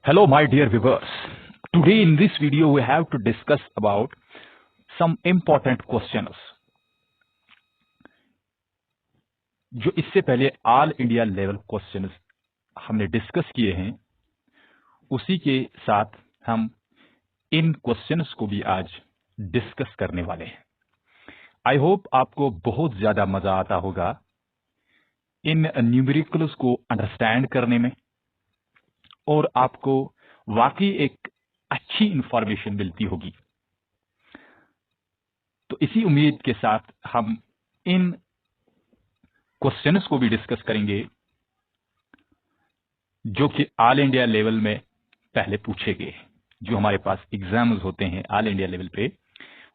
Hello my dear viewers. Today in this video we have to discuss about some important questions जो इससे पहले all India level questions हमने discuss किए हैं। उसी के साथ हम इन क्वेश्चंस को भी आज डिस्कस करने वाले हैं। आई होप आपको बहुत ज्यादा मजा आता होगा इन न्यूमेरिकल्स को अंडरस्टैंड करने में और आपको वाकई एक अच्छी इंफॉर्मेशन मिलती होगी। तो इसी उम्मीद के साथ हम इन क्वेश्चंस को भी डिस्कस करेंगे जो कि ऑल इंडिया लेवल में पहले पूछे गए, जो हमारे पास एग्जाम्स होते हैं ऑल इंडिया लेवल पे,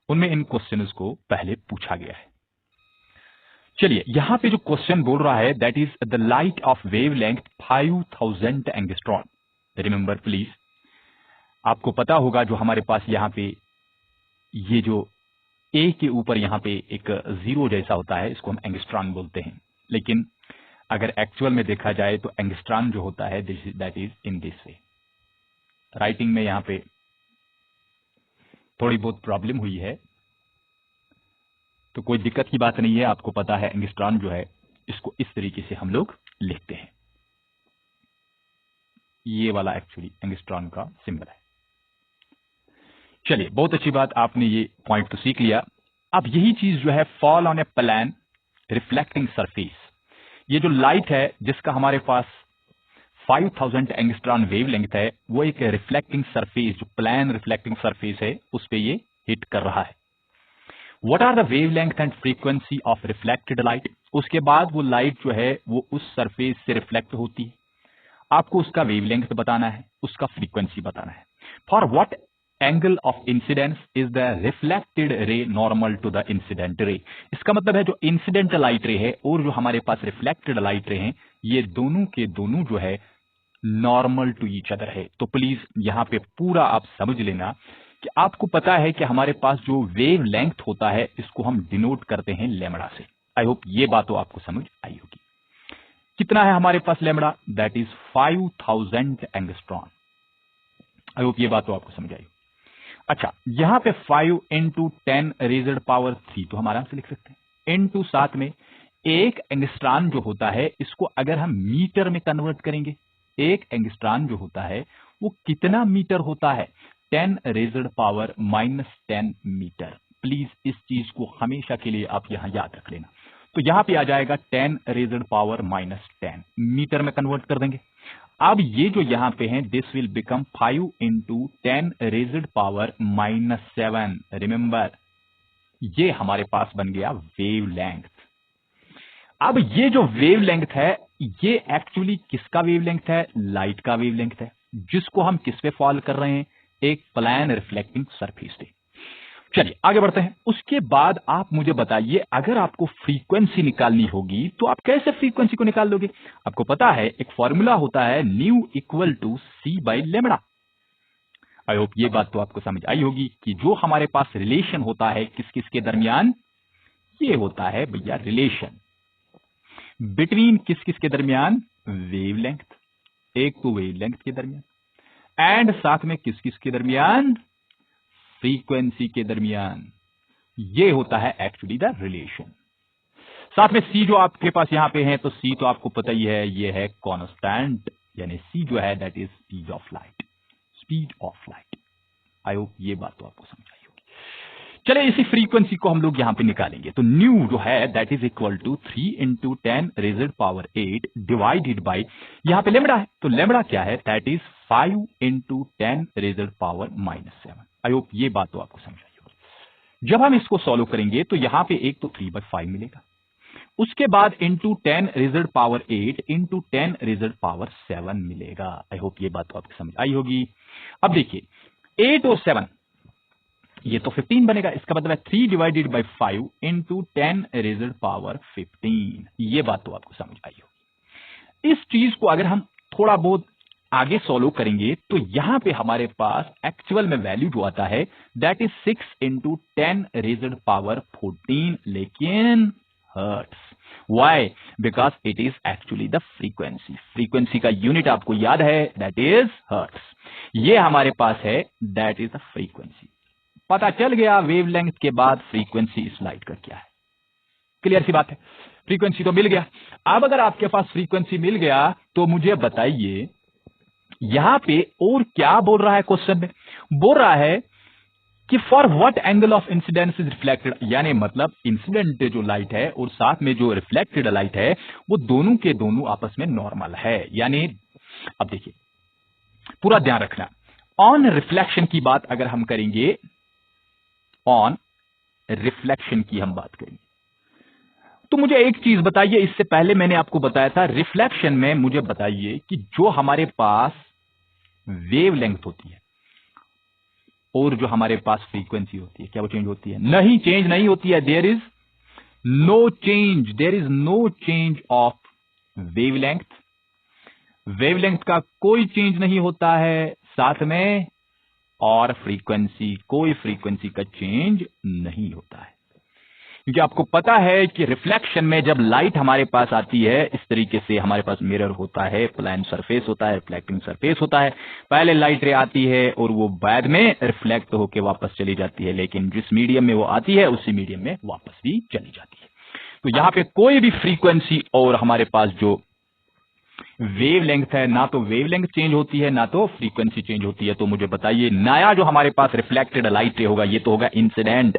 उनमें इन क्वेश्चंस को पहले पूछा गया है। चलिए, यहां पे जो क्वेश्चन बोल रहा है that is the light of wave length 5000 angstrom. Remember please, आपको पता होगा जो हमारे पास यहाँ पे ये जो ए के ऊपर यहाँ पे एक जीरो जैसा होता है, इसको हम एंगस्ट्रॉन बोलते हैं। लेकिन अगर एक्चुअल में देखा जाए तो एंगस्ट्रॉन जो होता है that is in this way. Writing में यहाँ पे थोड़ी बहुत प्रॉब्लम हुई है, तो कोई दिक्कत की बात नहीं है। आपको पता है एंगस्ट्रॉन जो है इसको इस तरीके से हम लोग लिखते हैं। ये वाला एक्चुअली एंगस्ट्रॉन का सिंबल है। चलिए, बहुत अच्छी बात, आपने ये पॉइंट तो सीख लिया। अब यही चीज जो है fall on a plane reflecting surface, ये जो लाइट है जिसका हमारे पास 5000 एंगस्ट्रॉन वेवलेंथ है, वो एक रिफ्लेक्टिंग सरफेस, जो प्लेन रिफ्लेक्टिंग सरफेस है, उस पे ये हिट कर रहा है। What are the wavelength and frequency of reflected light. उसके बाद वो लाइट जो है वो उस सरफेस से रिफ्लेक्ट होती है। आपको उसका वेवलेंथ बताना है, उसका फ्रीक्वेंसी बताना है। For what angle of incidence is the reflected ray normal to the incident ray. इसका मतलब है जो इंसिडेंट लाइट रे है और जो हमारे पास रिफ्लेक्टेड लाइट रे हैं, ये दोनों के दोनों जो है नॉर्मल टू ईच अदर है। तो प्लीज यहां पे पूरा आप समझ लेना कि आपको पता है कि हमारे पास जो वेव लेंथ होता है इसको हम डिनोट करते हैं लैम्बडा से। आई होप ये बात तो आपको समझ आई होगी। कितना है हमारे पास lambda? That is 5000 angstrom. I hope ये बात तो आपको समझ आई। अच्छा, यहां पे 5 इंटू 10 रेज़ड पावर 3 तो हम आराम से लिख सकते हैं। इंटू साथ में एक एंगस्ट्रॉन जो होता है इसको अगर हम मीटर में कन्वर्ट करेंगे, एक एंगस्ट्रॉन जो होता है वो कितना मीटर होता है? 10 रेज़ड पावर -10 मीटर। प्लीज इस चीज को हमेशा के लिए आप यहां याद रख लेना। तो यहां पे आ जाएगा 10 रेज़ड पावर -10, मीटर में कन्वर्ट कर देंगे। अब ये जो यहां पे है this will become 5 into 10 raised power -7। Remember, ये हमारे पास बन गया वेव लेंथ। अब ये जो वेव लेंथ है ये एक्चुअली किसका वेव लेंथ है? लाइट का वेव लेंथ है, जिसको हम किस पे फॉल कर रहे हैं? एक प्लेन रिफ्लेक्टिंग सरफेस पे। चलिए आगे बढ़ते हैं। उसके बाद आप मुझे बताइए, अगर आपको फ्रीक्वेंसी निकालनी होगी तो आप कैसे फ्रीक्वेंसी को निकाल लोगे? आपको पता है एक फॉर्मूला होता है nu equal to c by lambda. I hope ये बात तो आपको समझ आई होगी कि जो हमारे पास रिलेशन होता है किस किस के दरमियान, ये होता है भैया रिलेशन बिटवीन किस किस के दरमियान? वेवलेंथ, एक तो वेवलेंथ के दरमियान, एंड साथ में किस किस के दरमियान? फ्रीक्वेंसी के दरमियान। ये होता है एक्चुअली द रिलेशन। साथ में सी जो आपके पास यहां पे है, तो सी तो आपको पता ही है, ये है कांस्टेंट, यानी सी जो है that is speed of light, speed of light. I hope ये बात तो आपको समझ आई होगी। चले इसी फ्रीक्वेंसी को हम लोग यहां पे निकालेंगे। तो न्यू जो है that is equal to 3 into 10 raised power 8 divided by, यहां पे लेमड़ा है, तो लेमड़ा क्या है? That is 5 into 10 raised power -7। I hope ये बात तो आपको समझ आई होगी। जब हम इसको सॉल्व करेंगे तो यहां पे एक तो 3/5 मिलेगा, उसके बाद into 10 raised power 8 into 10 raised power 7 मिलेगा। आई होप ये बात तो आपको समझ आई होगी। अब देखिए 8 और 7, ये तो 15 बनेगा। इसका मतलब है 3 divided by 5 into 10 raised power 15। ये बात तो आपको समझ आई होगी। इस चीज को अगर हम थोड़ा बहुत आगे सॉल्व करेंगे तो यहां पे हमारे पास एक्चुअल में वैल्यू जो आता है that is 6 into 10 raised power 14, लेकिन hertz. Why? Because it is actually the frequency. Frequency का यूनिट आपको याद है, दैट इज हर्ट्स। ये हमारे पास है, दैट इज द फ्रीक्वेंसी। पता चल गया वेवलेंथ के बाद फ्रीक्वेंसी इस लाइट का क्या है। क्लियर सी बात है, फ्रीक्वेंसी तो मिल गया। अब अगर आपके पास फ्रीक्वेंसी मिल गया तो मुझे बताइए यहां पे और क्या बोल रहा है क्वेश्चन में। बोल रहा है कि for what angle of incidence is reflected, यानी मतलब इंसिडेंट जो लाइट है और साथ में जो रिफ्लेक्टेड लाइट है वो दोनों के दोनों आपस में नॉर्मल है। यानी अब देखिए पूरा ध्यान रखना, ऑन रिफ्लेक्शन की बात अगर हम करेंगे, ऑन रिफ्लेक्शन की हम बात करेंगे तो मुझे एक चीज बताइए, इससे पहले मैंने आपको बताया था रिफ्लेक्शन में मुझे बताइए कि जो हमारे पास वेवलेंथ होती है और जो हमारे पास फ्रीक्वेंसी होती है, क्या वो चेंज होती है? नहीं, चेंज नहीं होती है। There is no change, there is no change of wavelength. Wavelength का कोई चेंज नहीं होता है, साथ में और फ्रीक्वेंसी, कोई फ्रीक्वेंसी का चेंज नहीं होता है। क्योंकि आपको पता है कि रिफ्लेक्शन में जब लाइट हमारे पास आती है इस तरीके से, हमारे पास मिरर होता है, प्लेन सरफेस होता है, रिफ्लेक्टिंग सरफेस होता है, पहले लाइट रे आती है और वो बाद में रिफ्लेक्ट होकर वापस चली जाती है, लेकिन जिस मीडियम में वो आती है उसी मीडियम में वापस भी चली जाती है। तो यहां पे कोई भी फ्रीक्वेंसी और हमारे पास जो वेवलेंथ है, ना तो वेवलेंथ चेंज होती है ना तो फ्रीक्वेंसी चेंज होती है। तो मुझे बताइए नया जो हमारे पास रिफ्लेक्टेड लाइट रे होगा ये तो होगा इंसिडेंट,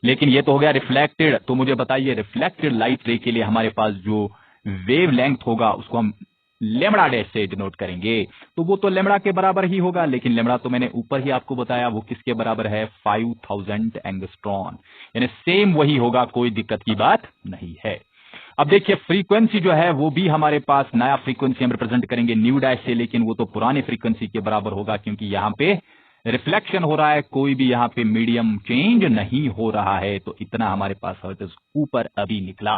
लेकिन ये तो हो गया रिफ्लेक्टेड। तो मुझे बताइए रिफ्लेक्टेड लाइट रे के लिए हमारे पास जो वेवलेंथ होगा उसको हम लेमड़ा डैश से डिनोट करेंगे, तो वो तो लेमड़ा के बराबर ही होगा। लेकिन लेमड़ा तो मैंने ऊपर ही आपको बताया वो किसके बराबर है, 5000 एंगस्ट्रॉन, यानी सेम वही होगा, कोई दिक्कत की बात नहीं है। अब देखिए फ्रीक्वेंसी जो है वो भी हमारे पास नया फ्रीक्वेंसी हम रिप्रेजेंट करेंगे न्यू डैश से, लेकिन वो तो पुरानी फ्रीक्वेंसी के बराबर होगा क्योंकि यहां पे रिफ्लेक्शन हो रहा है, कोई भी यहां पे मीडियम चेंज नहीं हो रहा है। तो इतना हमारे पास हर्ट्ज ऊपर अभी निकला।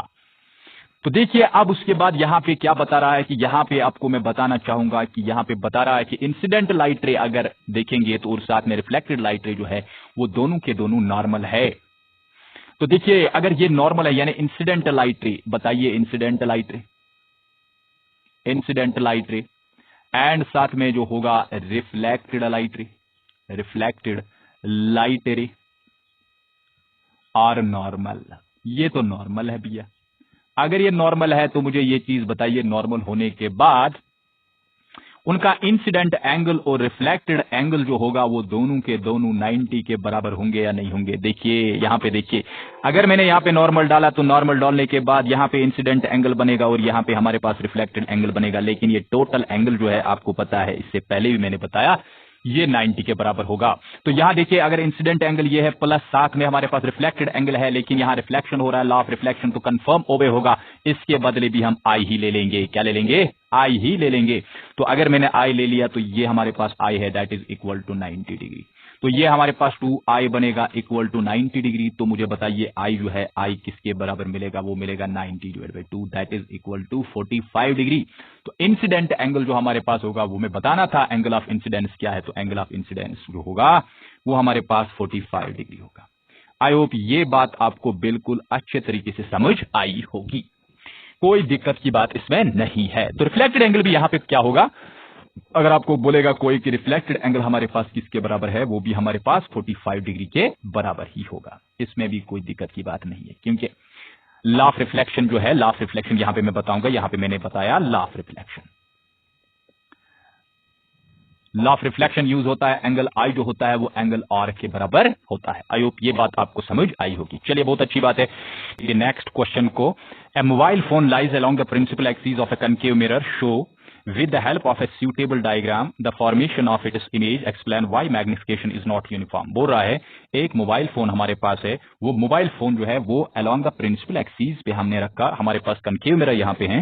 तो देखिए अब उसके बाद यहां पे क्या बता रहा है कि यहां पे आपको मैं बताना चाहूंगा कि यहां पे बता रहा है कि इंसिडेंट लाइट रे अगर देखेंगे तो और साथ में रिफ्लेक्टेड लाइट रे जो है वो दोनों के दोनों नॉर्मल है। तो देखिए अगर ये नॉर्मल है यानी इंसिडेंट लाइट रे, बताइए इंसिडेंट लाइट रे, इंसिडेंट लाइट रे एंड साथ में जो होगा रिफ्लेक्टेड लाइट रे, रिफ्लेक्टेड लाइट रे और नॉर्मल, ये तो नॉर्मल है भैया। अगर ये नॉर्मल है तो मुझे ये चीज बताइए नॉर्मल होने के बाद उनका इंसिडेंट एंगल और रिफ्लेक्टेड एंगल जो होगा वो दोनों के दोनों 90 के बराबर होंगे या नहीं होंगे। देखिए यहां पे देखिए अगर मैंने यहां पे नॉर्मल डाला तो नॉर्मल डालने के बाद यहां पे इंसिडेंट एंगल बनेगा और यहां पे हमारे पास रिफ्लेक्टेड एंगल बनेगा, लेकिन ये टोटल एंगल जो है आपको पता है, इससे पहले भी मैंने बताया ये 90 के बराबर होगा। तो यहां देखिए अगर इंसिडेंट एंगल ये है प्लस साथ में हमारे पास रिफ्लेक्टेड एंगल है, लेकिन यहां रिफ्लेक्शन हो रहा है, लॉ ऑफ रिफ्लेक्शन तो कंफर्म ओबे होगा, इसके बदले भी हम आई ही ले लेंगे। क्या ले लेंगे? आई ही ले लेंगे। तो अगर मैंने आई ले लिया तो ये हमारे पास आई है that is equal to 90 degree, तो ये हमारे पास 2i बनेगा इक्वल टू 90 डिग्री। तो मुझे बताइए आई जो है आई किसके बराबर मिलेगा, वो मिलेगा 90 divide by 2 that is equal to 45 degree. तो इंसिडेंट एंगल जो हमारे पास होगा वो मैं बताना था, एंगल ऑफ इंसिडेंस क्या है, तो एंगल ऑफ इंसिडेंस जो होगा वो हमारे पास 45 डिग्री होगा। आई होप ये बात आपको बिल्कुल अच्छे तरीके से समझ आई होगी, कोई दिक्कत की बात इसमें नहीं है। तो रिफ्लेक्टेड एंगल भी यहां पे क्या होगा, अगर आपको बोलेगा कोई कि रिफ्लेक्टेड एंगल हमारे पास किसके बराबर है, वो भी हमारे पास 45 डिग्री के बराबर ही होगा, इसमें भी कोई दिक्कत की बात नहीं है। क्योंकि लॉ ऑफ रिफ्लेक्शन जो है, लॉ ऑफ रिफ्लेक्शन यहां पे मैं बताऊंगा, यहां पे मैंने बताया law of reflection, law of reflection use होता है, एंगल आई जो होता है वो एंगल आर के बराबर होता है। आई होप ये बात आपको समझ आई होगी। चलिए बहुत अच्छी बात है। ये नेक्स्ट क्वेश्चन को, a mobile phone lies along the principal axis of a concave mirror, show with the help of a suitable diagram the formation of its image, explain why magnification is not uniform। बोल रहा है एक mobile phone हमारे पास है, वो mobile phone जो है वो अलोंग द प्रिंसिपल एक्सिस पे हमने रखा, हमारे पास कनकेव मिरर यहाँ पे है,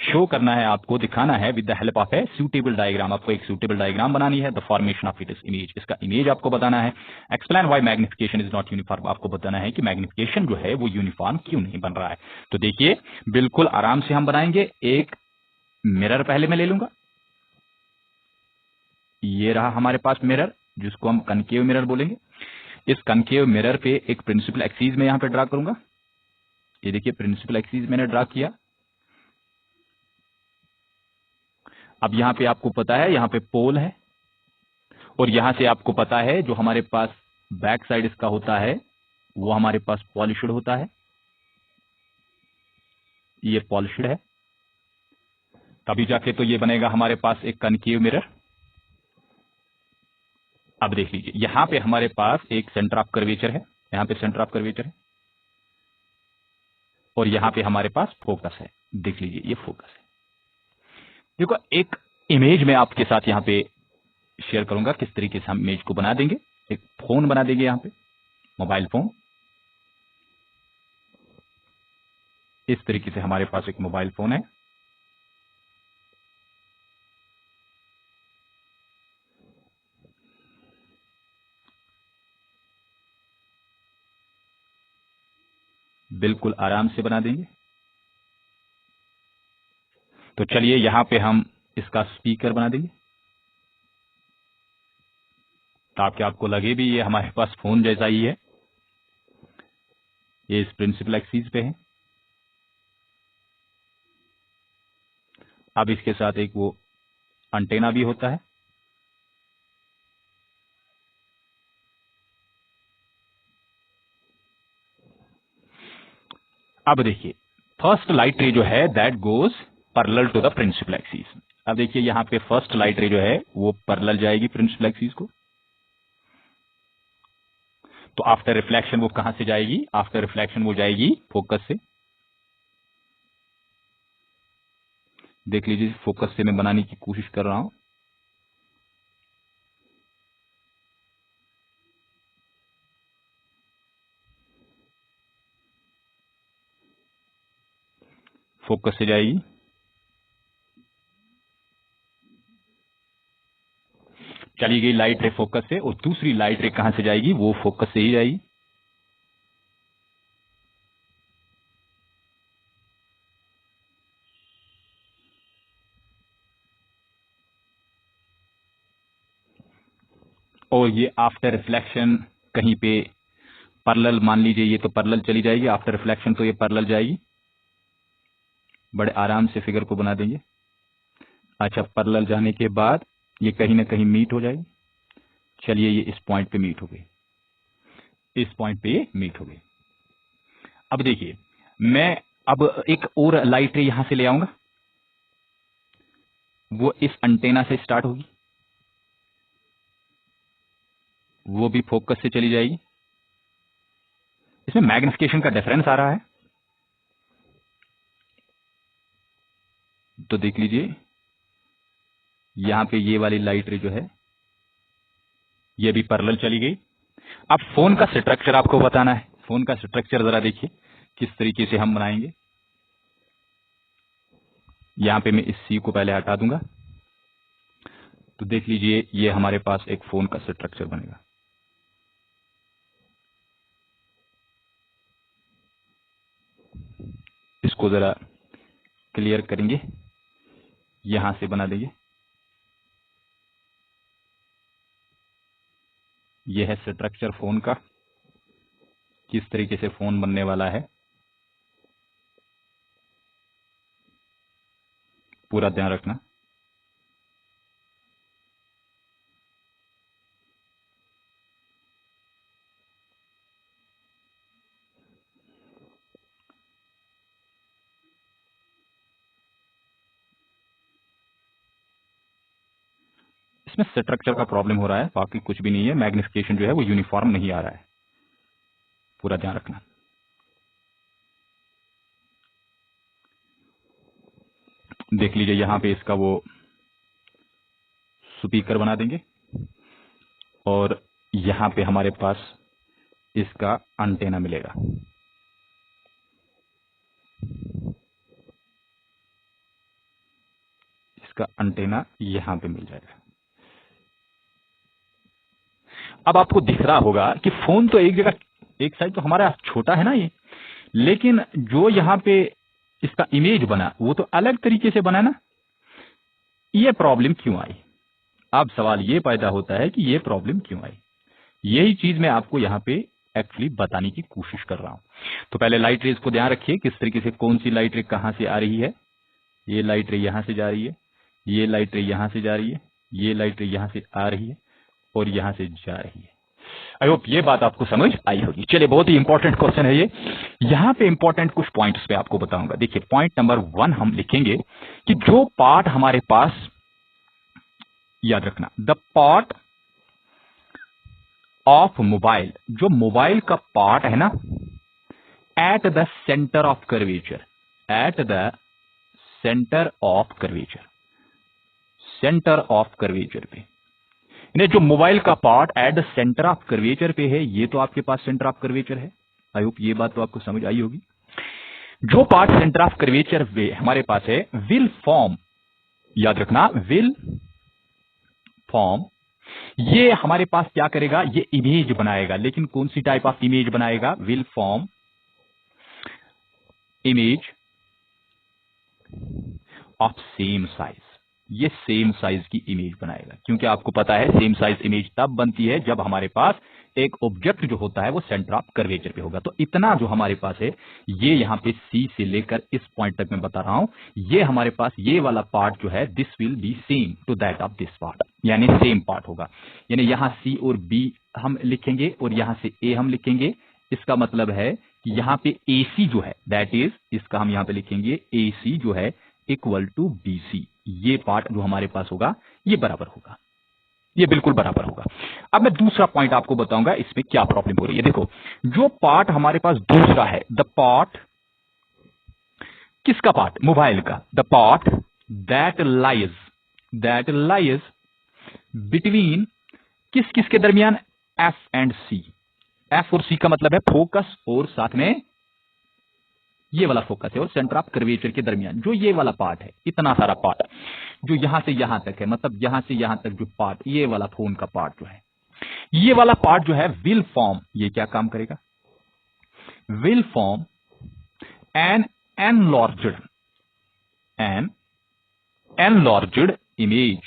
शो करना है आपको, दिखाना है with the help of a suitable diagram, आपको एक सूटेबल डायग्राम बनानी है, the formation of its image, इसका इमेज आपको बताना है, explain why magnification is not uniform, आपको बताना है कि मैग्निफिकेशन जो है वो यूनिफॉर्म क्यों नहीं बन रहा है। तो देखिए बिल्कुल आराम से हम बनाएंगे। एक मिरर पहले मैं ले लूंगा, ये रहा हमारे पास मिरर जिसको हम कनकेव मिरर बोलेंगे। इस कनकेव मिरर पे एक प्रिंसिपल एक्सिस में यहां पे ड्रा करूंगा, ये देखिए प्रिंसिपल एक्सिस मैंने ड्रा किया। अब यहां पे आपको पता है यहां पे पोल है, और यहां से आपको पता है जो हमारे पास बैक साइड इसका होता है वो हमारे पास पॉलिश्ड होता है, ये पॉलिश्ड है, तभी जाके तो ये बनेगा हमारे पास एक कनकेव मिरर। अब देख लीजिए यहां पे हमारे पास एक सेंटर ऑफ कर्वेचर है, यहां पे सेंटर ऑफ कर्वेचर है, और यहां पे हमारे पास फोकस है। देख लीजिए ये फोकस है। देखो एक इमेज में आपके साथ यहां पे शेयर करूंगा किस तरीके से हम इमेज को बना देंगे। एक फोन बना देंगे यहां पे, मोबाइल फोन। इस तरीके से हमारे पास एक मोबाइल फोन है। बिल्कुल आराम से बना देंगे। तो चलिए यहां पे हम इसका स्पीकर बना देंगे ताकि आपको लगे भी ये हमारे पास फोन जैसा ही है। ये इस प्रिंसिपल एक्सिस पे है। अब इसके साथ एक वो एंटेना भी होता है। अब देखिए फर्स्ट लाइट रे जो है that goes parallel to the principal axis. अब देखिए यहां पे फर्स्ट लाइट रे जो है वो पैरेलल जाएगी प्रिंसिपल एक्सिस को। तो आफ्टर रिफ्लेक्शन वो कहां से जाएगी? आफ्टर रिफ्लेक्शन वो जाएगी फोकस से। देख लीजिए फोकस से मैं बनाने की कोशिश कर रहा हूं। फोकस से जाएगी, चली गई लाइट रे फोकस से, और दूसरी लाइट रे कहां से जाएगी? वो फोकस से ही जाएगी। और ये आफ्टर रिफ्लेक्शन कहीं पे पैरेलल, मान लीजिए ये तो पैरेलल चली जाएगी, आफ्टर रिफ्लेक्शन तो ये पैरेलल जाएगी। बड़े आराम से फिगर को बना देंगे। अच्छा पैरेलल जाने के बाद ये कहीं ना कहीं मीट हो जाएगी। चलिए ये इस पॉइंट पे मीट हो गई, इस पॉइंट पे ये मीट हो गई। अब देखिए मैं अब एक और लाइट रे यहां से ले आऊंगा, वो इस एंटेना से स्टार्ट होगी, वो भी फोकस से चली जाएगी। इसमें मैग्निफिकेशन का डिफरेंस आ रहा है, तो देख लीजिए यहां पे ये वाली लाइट रे जो है ये भी पैरेलल चली गई। अब फोन का स्ट्रक्चर आपको बताना है। फोन का स्ट्रक्चर जरा देखिए किस तरीके से हम बनाएंगे। यहां पे मैं इस सी को पहले हटा दूंगा, तो देख लीजिए ये हमारे पास एक फोन का स्ट्रक्चर बनेगा। इसको जरा क्लियर करेंगे, यहां से बना देंगे। यह है स्ट्रक्चर फोन का, किस तरीके से फोन बनने वाला है, पूरा ध्यान रखना। इसमें स्ट्रक्चर का प्रॉब्लम हो रहा है, बाकी कुछ भी नहीं है। मैग्निफिकेशन जो है वो यूनिफॉर्म नहीं आ रहा है, पूरा ध्यान रखना। देख लीजिए यहां पे इसका वो स्पीकर बना देंगे, और यहां पे हमारे पास इसका एंटेना मिलेगा। इसका एंटेना यहां पे मिल जाएगा। अब आपको दिख रहा होगा कि फोन तो एक जगह, एक साइड तो हमारा छोटा है ना ये, लेकिन जो यहां पे इसका इमेज बना वो तो अलग तरीके से बना ना। ये प्रॉब्लम क्यों आई? अब सवाल ये पैदा होता है कि ये प्रॉब्लम क्यों आई। यही चीज मैं आपको यहां पे एक्चुअली बताने की कोशिश कर रहा हूं। तो पहले लाइट रेज को ध्यान रखिए किस तरीके से, कौन सी लाइट रे कहां से आ रही है। ये लाइट रे यहां से जा रही है, ये लाइट रे यहां से जा रही है, ये लाइट रे यहां से आ रही है, और यहां से जा रही है। आई होप ये बात आपको समझ आई होगी। चलिए, बहुत ही इंपॉर्टेंट क्वेश्चन है ये। यहां पे इंपॉर्टेंट कुछ पॉइंट्स पे आपको बताऊंगा। देखिए, पॉइंट नंबर 1 हम लिखेंगे कि जो पार्ट हमारे पास, याद रखना, द पार्ट ऑफ मोबाइल, जो मोबाइल का पार्ट है ना, at the centre of curvature, at the centre of curvature, centre of curvature पे, यानी जो मोबाइल का part at the centre of curvature पे है, ये तो आपके पास सेंटर ऑफ कर्वेचर है। आई होप ये बात तो आपको समझ आई होगी। जो पार्ट सेंटर ऑफ कर्वेचर पे हमारे पास है, विल फॉर्म, याद रखना, विल फॉर्म, ये हमारे पास क्या करेगा, ये इमेज बनाएगा। लेकिन कौन सी टाइप ऑफ इमेज बनाएगा? Will form image of same size, ये सेम साइज की इमेज बनाएगा। क्योंकि आपको पता है सेम साइज इमेज तब बनती है जब हमारे पास एक ऑब्जेक्ट जो होता है वो सेंटर ऑफ कर्वेचर पे होगा। तो इतना जो हमारे पास है, ये यहां पे सी से लेकर इस पॉइंट तक मैं बता रहा हूं, ये हमारे पास ये वाला पार्ट जो है, this will be same to that of this part, यानी सेम पार्ट होगा। यानी यहां सी और बी हम लिखेंगे और यहां से ए हम लिखेंगे। इसका मतलब है कि यहां पे ए सी जो है, दैट इज, इसका हम यहां पे लिखेंगे ए सी जो है इक्वल टू बी सी। ये पार्ट जो हमारे पास होगा ये बराबर होगा, ये बिल्कुल बराबर होगा। अब मैं दूसरा पॉइंट आपको बताऊंगा इसमें क्या प्रॉब्लम हो रही है। देखो, जो पार्ट हमारे पास दूसरा है, द पार्ट, किसका पार्ट? मोबाइल का। The part that lies between, किस किस के दरमियान? F and C. एफ और सी का मतलब है फोकस और साथ में ये वाला फोकस है, और सेंटर ऑफ कर्वेचर के दरमियान जो ये वाला पार्ट है, इतना सारा पार्ट जो यहां से यहां तक है, मतलब यहां से यहां तक जो पार्ट, ये वाला फोन का पार्ट जो है, ये वाला पार्ट जो है विल फॉर्म, ये क्या काम करेगा? Will form an enlarged image,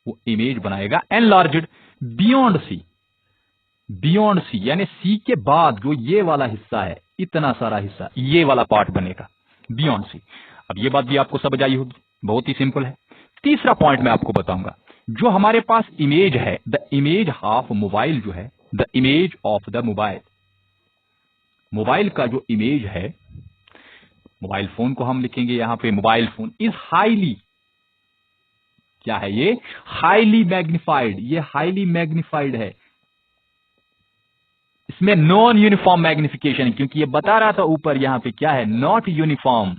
वो इमेज बनाएगा enlarged beyond C, beyond C यानी सी के बाद जो ये वाला हिस्सा है, इतना सारा हिस्सा, ये वाला पार्ट बनेगा बियॉन्ड सी। अब ये बात भी आपको समझ आई होगी, बहुत ही सिंपल है। तीसरा पॉइंट मैं आपको बताऊंगा, जो हमारे पास इमेज है, द इमेज ऑफ मोबाइल जो है, the image of the mobile, mobile का जो इमेज है, मोबाइल फोन को हम लिखेंगे यहां पे, मोबाइल फोन इज हाईली, क्या है ये? हाईली मैग्निफाइड, ये हाईली मैग्निफाइड है। इसमें नॉन यूनिफॉर्म मैग्निफिकेशन है, क्योंकि ये बता रहा था ऊपर यहां पे क्या है, नॉट यूनिफॉर्म,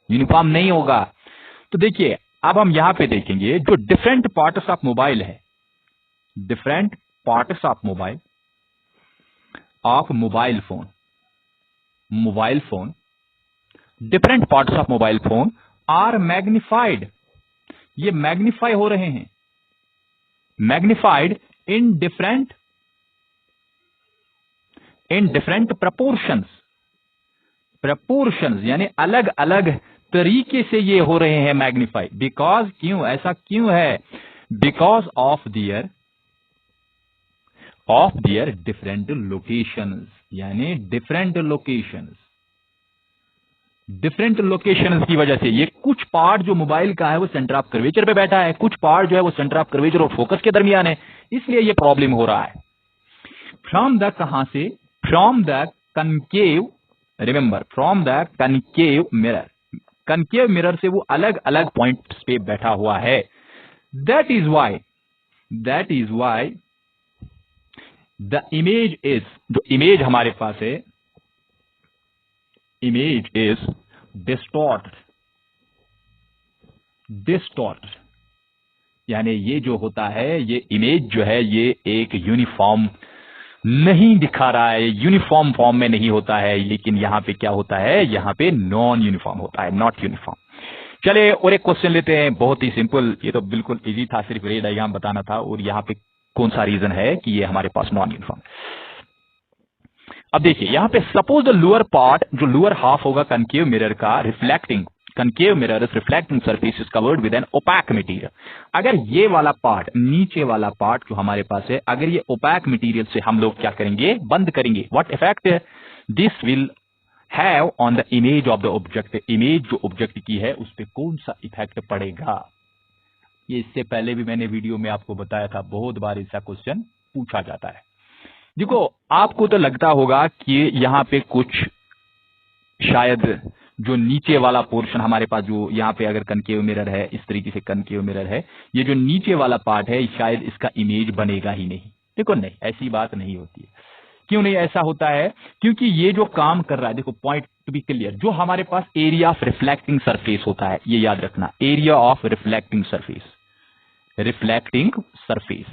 यूनिफॉर्म नहीं होगा। तो देखिए, अब हम यहां पे देखेंगे जो डिफरेंट पार्ट्स ऑफ मोबाइल है, different parts of mobile phone, mobile phone, different parts of mobile phone are magnified, ये मैग्निफाई हो रहे हैं, मैग्निफाइड इन डिफरेंट प्रपोर्शंस, यानी अलग अलग तरीके से ये हो रहे हैं मैग्निफाई। बिकॉज, क्यों, ऐसा क्यों है? Because of their different locations, यानी डिफरेंट लोकेशंस की वजह से ये कुछ पार्ट जो मोबाइल का है वो सेंटर ऑफ कर्वेचर पे बैठा है, कुछ पार्ट जो है वो सेंटर ऑफ कर्वेचर और फोकस के दरमियान है, इसलिए ये प्रॉब्लम हो रहा है। फ्रॉम द, कहां से? From the concave, remember, from the concave mirror, concave mirror से वो अलग अलग पॉइंट्स पे बैठा हुआ है। That is why the image is, जो इमेज हमारे पास है, इमेज इज डिस्टॉर्ट, यानी ये जो होता है, ये इमेज जो है ये एक यूनिफॉर्म नहीं दिखा रहा है, यूनिफॉर्म फॉर्म में नहीं होता है, लेकिन यहां पे क्या होता है, यहां पे नॉन यूनिफॉर्म होता है, नॉट यूनिफॉर्म। चले और एक क्वेश्चन लेते हैं, बहुत ही सिंपल, ये तो बिल्कुल इजी था, सिर्फ रे डायग्राम बताना था, और यहां पे कौन सा रीजन है कि ये हमारे पास नॉन यूनिफॉर्म। अब देखिए यहां पे, सपोज द लोअर पार्ट, जो लोअर हाफ होगा कनकेव मिरर का, concave mirror is reflecting surface is covered with an opaque material। अगर ये वाला पार्ट, नीचे वाला पार्ट जो हमारे पास है, अगर ये opaque मटेरियल से हम लोग क्या करेंगे, बंद करेंगे, what effect this will have on the image of the object, image जो ऑब्जेक्ट की है उस पर कौन सा इफेक्ट पड़ेगा? ये इससे पहले भी मैंने वीडियो में आपको बताया था, बहुत बार ऐसा क्वेश्चन पूछा जाता है। देखो आपको तो लगता होगा कि यहाँ पे कुछ शायद जो नीचे वाला पोर्शन हमारे पास, जो यहाँ पे अगर कनकेव मिरर है, इस तरीके से कनकेव मिरर है, ये जो नीचे वाला पार्ट है शायद इसका इमेज बनेगा ही नहीं। देखो नहीं, ऐसी बात नहीं होती है। क्यों नहीं ऐसा होता है? क्योंकि ये जो काम कर रहा है, देखो पॉइंट टू बी क्लियर, जो हमारे पास एरिया ऑफ रिफ्लेक्टिंग सरफेस होता है, ये याद रखना, area of reflecting surface, reflecting surface,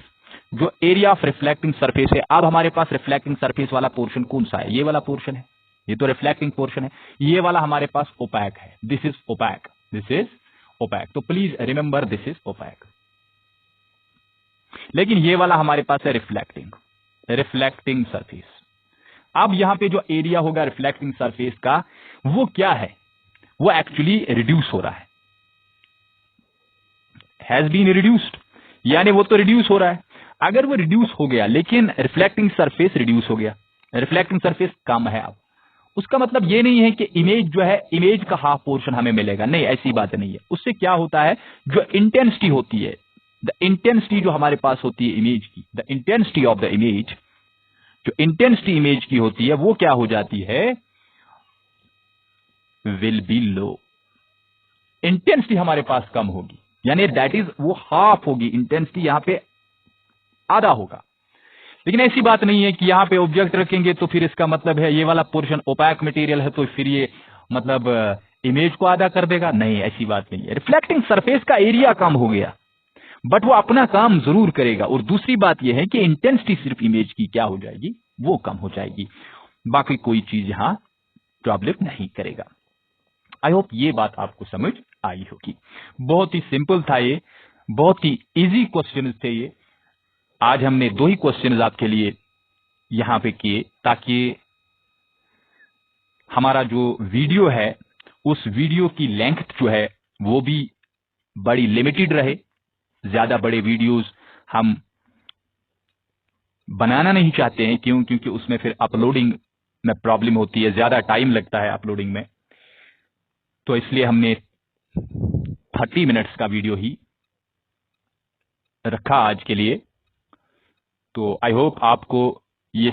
जो एरिया ऑफ रिफ्लेक्टिंग सरफेस है। अब हमारे पास रिफ्लेक्टिंग सरफेस वाला पोर्शन कौन सा है? ये वाला पोर्शन है, ये तो रिफ्लेक्टिंग पोर्शन है। ये वाला हमारे पास ओपैक है, this is opaque, this is opaque. तो please remember this is opaque. लेकिन ये वाला हमारे पास है रिफ्लेक्टिंग, रिफ्लेक्टिंग सरफेस। अब यहां पे जो एरिया होगा रिफ्लेक्टिंग सरफेस का, वो क्या है? वो एक्चुअली रिड्यूस हो रहा है, हैज बीन रिड्यूस्ड, यानी वो तो रिड्यूस हो रहा है। अगर वो रिड्यूस हो गया लेकिन रिफ्लेक्टिंग सरफेस रिड्यूस हो गया, रिफ्लेक्टिंग सरफेस कम है, अब उसका मतलब ये नहीं है कि इमेज जो है, इमेज का हाफ पोर्शन हमें मिलेगा, नहीं, ऐसी बात नहीं है। उससे क्या होता है, जो इंटेंसिटी होती है, द इंटेंसिटी जो हमारे पास होती है इमेज की, the intensity of the image, जो इंटेंसिटी इमेज की होती है वो क्या हो जाती है, विल बी लो। इंटेंसिटी हमारे पास कम होगी, यानी दैट इज वो हाफ होगी, इंटेंसिटी यहां पे आधा होगा। लेकिन ऐसी बात नहीं है कि यहां पे ऑब्जेक्ट रखेंगे तो फिर इसका मतलब है ये वाला पोर्शन ओपैक मटेरियल है तो फिर ये मतलब इमेज को आधा कर देगा, नहीं, ऐसी बात नहीं है। रिफ्लेक्टिंग सरफेस का एरिया कम हो गया, बट वो अपना काम जरूर करेगा। और दूसरी बात यह है कि इंटेंसिटी सिर्फ इमेज की क्या हो जाएगी, वो कम हो जाएगी, बाकी कोई चीज यहां प्रॉब्लम नहीं करेगा। आई होप ये बात आपको समझ आई होगी। बहुत ही सिंपल था ये, बहुत ही इजी क्वेश्चन थे ये। आज हमने 2 ही क्वेश्चन आपके लिए यहां पे किए ताकि हमारा जो वीडियो है उस वीडियो की लेंथ जो है वो भी बड़ी लिमिटेड रहे। ज्यादा बड़े वीडियोस हम बनाना नहीं चाहते हैं, क्यों? क्योंकि उसमें फिर अपलोडिंग में प्रॉब्लम होती है, ज्यादा टाइम लगता है अपलोडिंग में। तो इसलिए हमने 30 मिनट्स का वीडियो ही रखा आज के लिए। तो आई होप आपको ये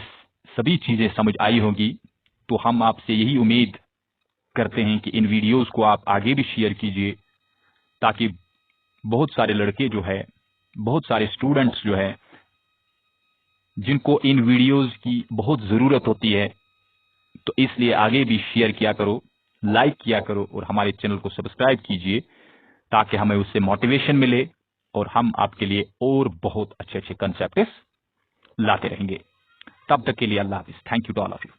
सभी चीजें समझ आई होगी। तो हम आपसे यही उम्मीद करते हैं कि इन वीडियोस को आप आगे भी शेयर कीजिए, ताकि बहुत सारे लड़के जो है, बहुत सारे स्टूडेंट्स जो है, जिनको इन वीडियोस की बहुत जरूरत होती है, तो इसलिए आगे भी शेयर किया करो, लाइक किया करो और हमारे चैनल को सब्सक्राइब कीजिए, ताकि हमें उससे मोटिवेशन मिले और हम आपके लिए और बहुत अच्छे अच्छे कंसेप्ट्स लाते रहेंगे। तब तक के लिए अल्लाह हाफिज। Thank you to all of you.